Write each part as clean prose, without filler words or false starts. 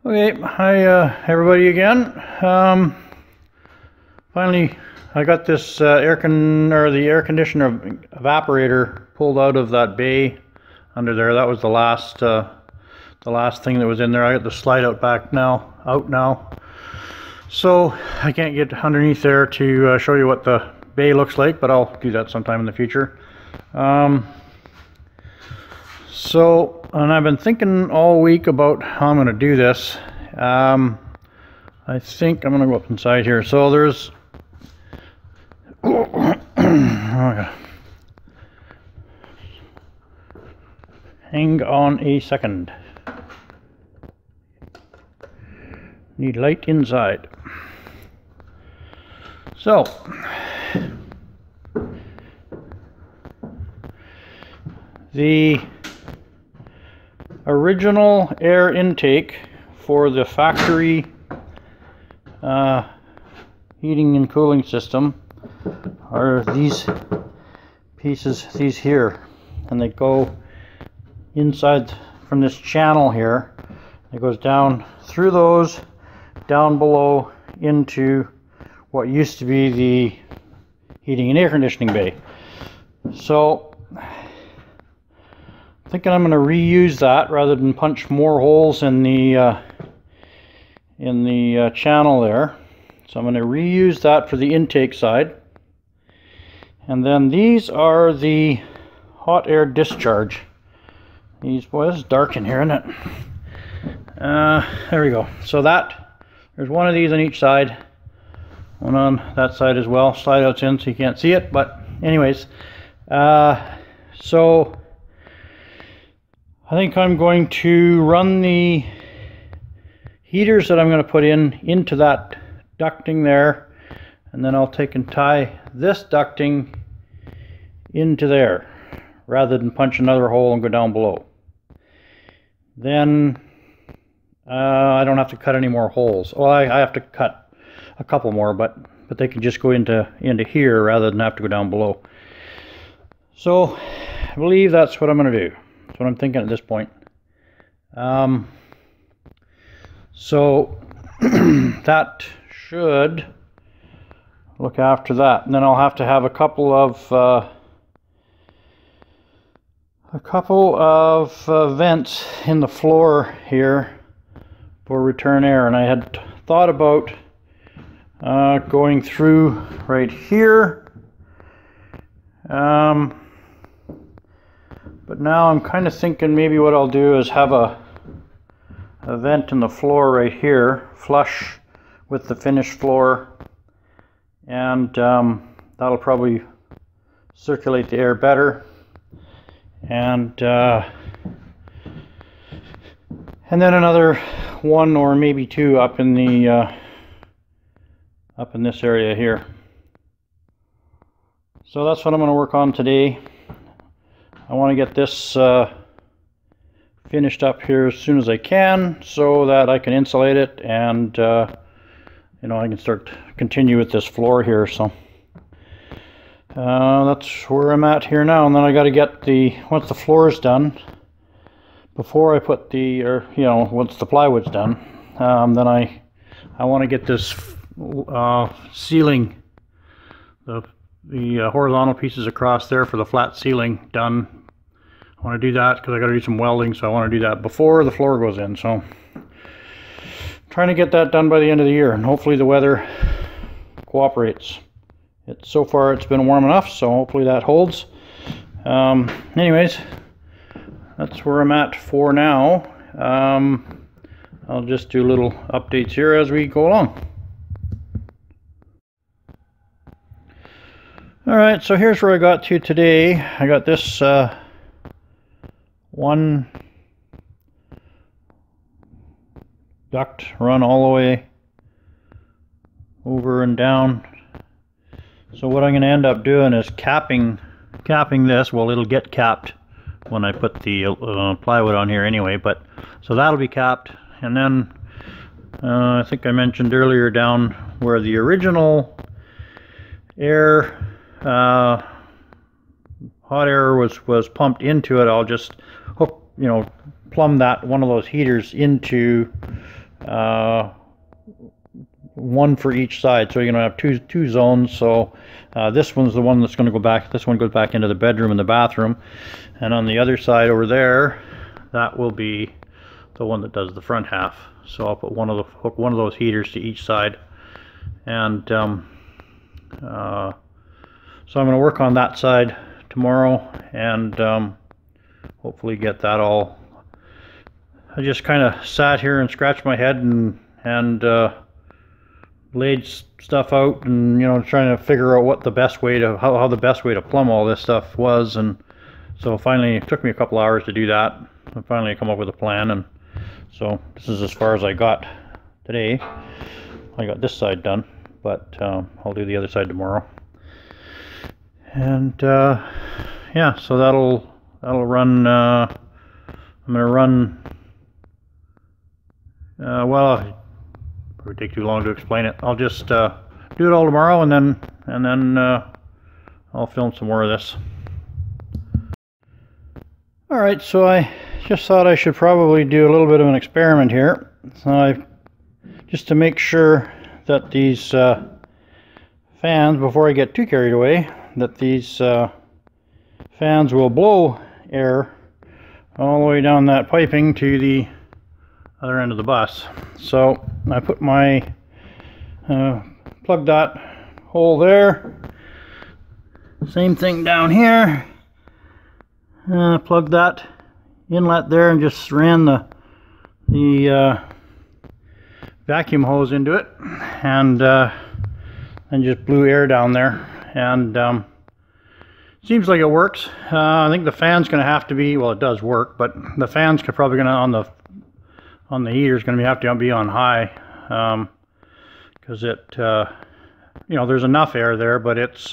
Okay, hi everybody again. Finally, I got this the air conditioner evaporator pulled out of that bay under there. That was the last thing that was in there. I got the slide out now. So I can't get underneath there to show you what the bay looks like, but I'll do that sometime in the future. And I've been thinking all week about how I'm going to do this. I think I'm going to go up inside here. So there's hang on a second. Need light inside. So the original air intake for the factory heating and cooling system are these pieces, these here, and they go inside from this channel here. It goes down through those, down below into what used to be the heating and air conditioning bay. So thinking I'm going to reuse that rather than punch more holes in the channel there. So I'm going to reuse that for the intake side. And then these are the hot air discharge. These, boy, this is dark in here, isn't it? There we go. So there's one of these on each side. One on that side as well. Slide outs in so you can't see it. But anyways, so I think I'm going to run the heaters that I'm going to put into that ducting there, and then I'll take and tie this ducting into there rather than punch another hole and go down below. Then I don't have to cut any more holes. Well, I have to cut a couple more, but they can just go into here rather than have to go down below. So I believe that's what I'm going to do. That's what I'm thinking at this point. So that should look after that, and then I'll have to have a couple of vents in the floor here for return air, and I had thought about going through right here. But now I'm kind of thinking maybe what I'll do is have a vent in the floor right here, flush with the finished floor, and that'll probably circulate the air better. And then another one or maybe two up in this area here. So that's what I'm going to work on today. I want to get this finished up here as soon as I can so that I can insulate it, and I can continue with this floor here. So that's where I'm at here now, and then I got to get once the floor is done, before I put once the plywood's done, then I want to get this ceiling, the horizontal pieces across there for the flat ceiling done. I want to do that because I got to do some welding, so I want to do that before the floor goes in. So trying to get that done by the end of the year, and hopefully the weather cooperates. So far it's been warm enough, so hopefully that holds. Anyways, that's where I'm at for now. I'll just do little updates here as we go along. Alright, so here's where I got to today. I got this one duct run all the way over and down. So what I'm going to end up doing is capping this. Well, it'll get capped when I put the plywood on here anyway, but so that'll be capped. And then I think I mentioned earlier down where the original air hot air was pumped into it, I'll just hook, plumb that one of those heaters into one for each side, so you're going to have two zones. So this one's the one that's going to go back, this one goes back into the bedroom and the bathroom, and on the other side over there, that will be the one that does the front half. So I'll put hook one of those heaters to each side, and so I'm going to work on that side tomorrow, and hopefully get that all. I just kind of sat here and scratched my head and laid stuff out, and trying to figure out what the best way to how the best way to plumb all this stuff was. And so finally, it took me a couple hours to do that. I finally come up with a plan, and so this is as far as I got today. I got this side done, but I'll do the other side tomorrow. And yeah, so that'll run. I'm gonna run. Well, it would take too long to explain it. I'll just do it all tomorrow, and then I'll film some more of this. All right, so I just thought I should probably do a little bit of an experiment here. So just to make sure that these fans, before I get too carried away, that these fans will blow air all the way down that piping to the other end of the bus. So I put my plug that hole there. Same thing down here. Plug that inlet there and just ran the vacuum hose into it, and just blew air down there, and seems like it works. I think the fan's going to have to be, well, it does work, but the fan's probably going to on the heater is going to have to be on high, because it there's enough air there, but it's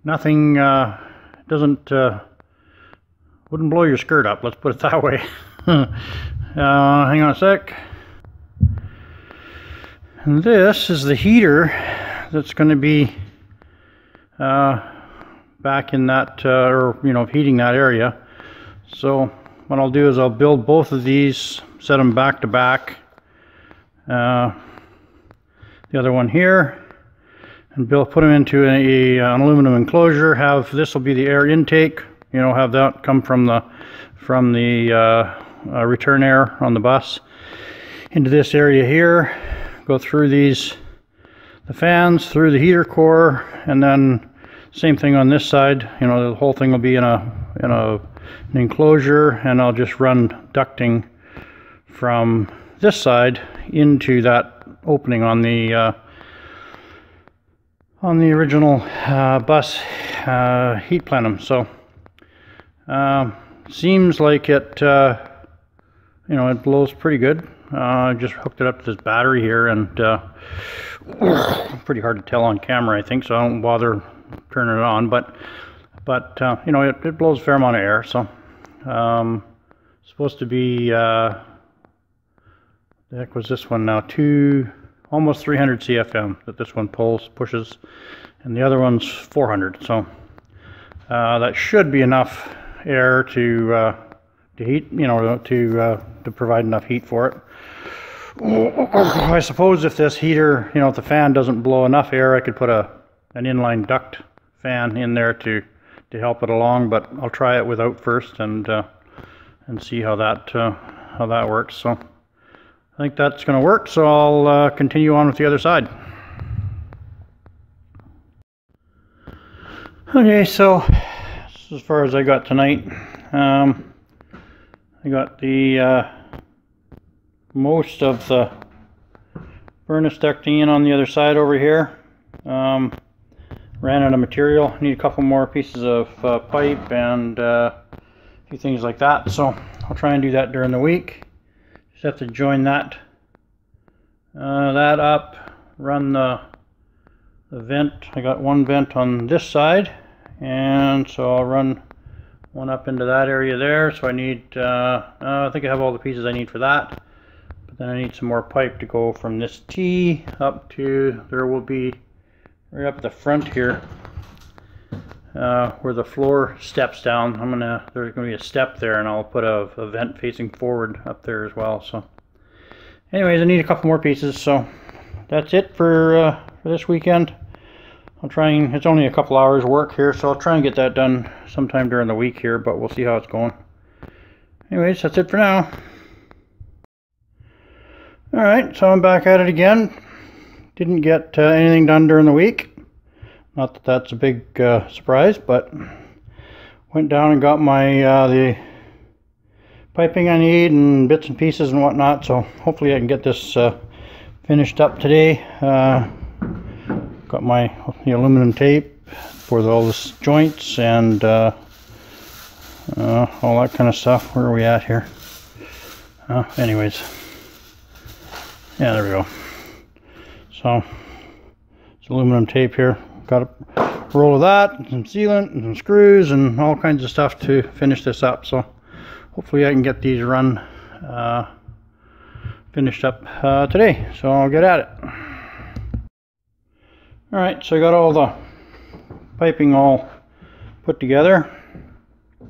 nothing, doesn't wouldn't blow your skirt up, let's put it that way. Hang on a sec. And this is the heater that's going to be back in that, or heating that area. So what I'll do is I'll build both of these, set them back to back, the other one here, and put them into an aluminum enclosure. This will be the air intake, have that come from the return air on the bus into this area here, go through the fans, through the heater core, and then same thing on this side. The whole thing will be in an enclosure, and I'll just run ducting from this side into that opening on the original bus heat plenum. So seems like it it blows pretty good. I just hooked it up to this battery here, and pretty hard to tell on camera, I think, so I don't bother turning it on, but it blows a fair amount of air. So supposed to be the heck was this one now, almost 300 CFM that this one pushes, and the other one's 400. So that should be enough air to heat, to provide enough heat for it. I suppose if this heater, if the fan doesn't blow enough air, I could put an inline duct fan in there to help it along, but I'll try it without first, and see how that works. So I think that's going to work, so I'll continue on with the other side. Okay, so this is as far as I got tonight. I got the most of the furnace ducting in on the other side over here. Ran out of material. Need a couple more pieces of pipe and a few things like that, so I'll try and do that during the week. Just have to join that up, run the vent. I got one vent on this side, and so I'll run one up into that area there. So I need I think I have all the pieces I need for that, but then I need some more pipe to go from this T up to, there will be right up the front here, where the floor steps down. There's gonna be a step there, and I'll put a vent facing forward up there as well. So anyways, I need a couple more pieces, so that's it for this weekend. I'm trying, it's only a couple hours work here, so I'll try and get that done sometime during the week here, but we'll see how it's going. Anyways, that's it for now. Alright, so I'm back at it again. Didn't get anything done during the week. Not that that's a big surprise, but went down and got my the piping I need and bits and pieces and whatnot, so hopefully I can get this finished up today. Got the aluminum tape for all the joints and all that kind of stuff. Where are we at here? Anyways, yeah, there we go. So it's aluminum tape here. Got a roll of that, and some sealant, and some screws, and all kinds of stuff to finish this up. So hopefully I can get these run finished up today. So I'll get at it. Alright, so I got all the piping all put together. So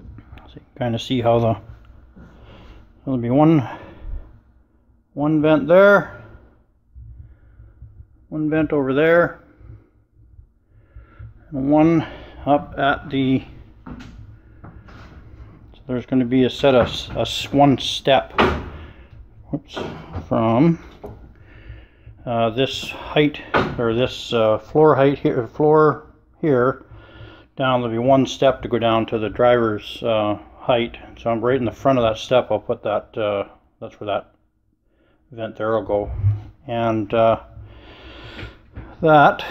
you can kind of see how there'll be one vent there, one vent over there, and one up at the, so there's going to be a set of one step, whoops, from this height, or this floor height here, down. There'll be one step to go down to the driver's height. So I'm right in the front of that step. I'll put that, that's where that vent there will go. And that,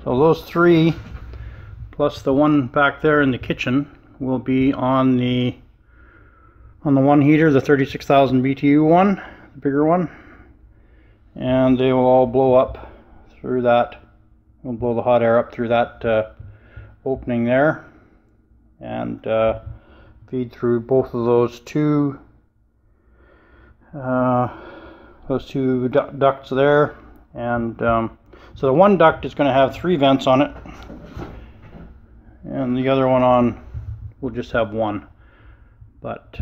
so those three, plus the one back there in the kitchen, will be on the one heater, the 36,000 BTU one, the bigger one. And they will all blow up through that. We'll blow the hot air up through that opening there, and feed through both of those two ducts there. And so the one duct is going to have 3 vents on it, and the other one will just have one. But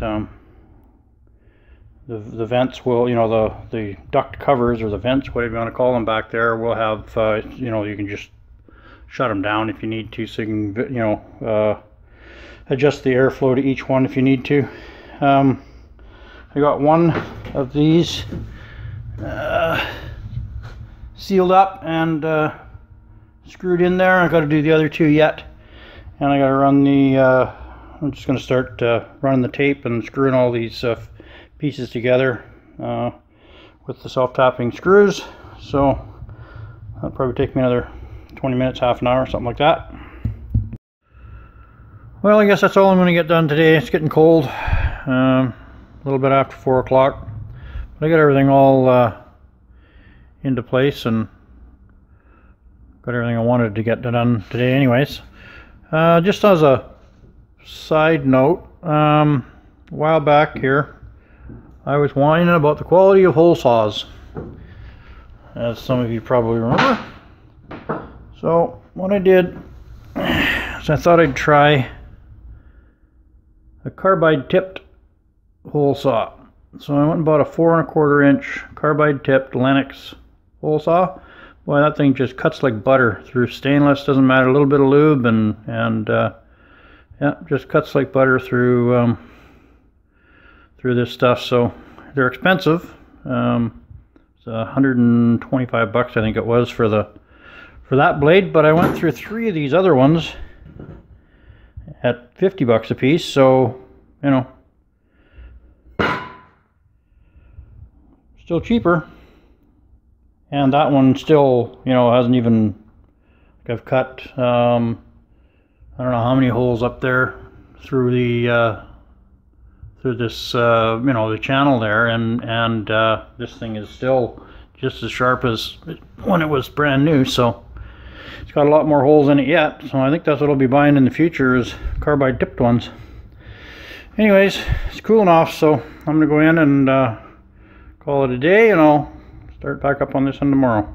the vents will, you know, the duct covers, or the vents, whatever you want to call them, back there will have, you know, you can just shut them down if you need to, so you can, you know, adjust the airflow to each one if you need to. I got one of these sealed up and screwed in there. I got to do the other 2 yet, and I got to run the I'm just going to start running the tape and screwing all these pieces together with the self-tapping screws. So that'll probably take me another 20 minutes, half an hour, something like that. Well, I guess that's all I'm going to get done today. It's getting cold, a little bit after 4 o'clock, but I got everything all into place and got everything I wanted to get done today anyways. Just as a side note, a while back here I was whining about the quality of hole saws, as some of you probably remember. So what I did is I thought I'd try a carbide tipped hole saw. So I went and bought a 4 1/4 inch carbide tipped Lennox hole saw. Boy, that thing just cuts like butter through stainless. Doesn't matter, a little bit of lube and yeah, just cuts like butter through this stuff. So they're expensive. It's $125, I think it was, for that blade. But I went through 3 of these other ones at $50 a piece. So, you know, still cheaper. And that one still, you know, hasn't even, I've cut, I don't know how many holes up there through the, through this, you know, the channel there, and this thing is still just as sharp as when it was brand new. So it's got a lot more holes in it yet. So I think that's what I'll be buying in the future, is carbide tipped ones. Anyways, it's cooling off, so I'm gonna go in and call it a day, and I'll start back up on this one tomorrow.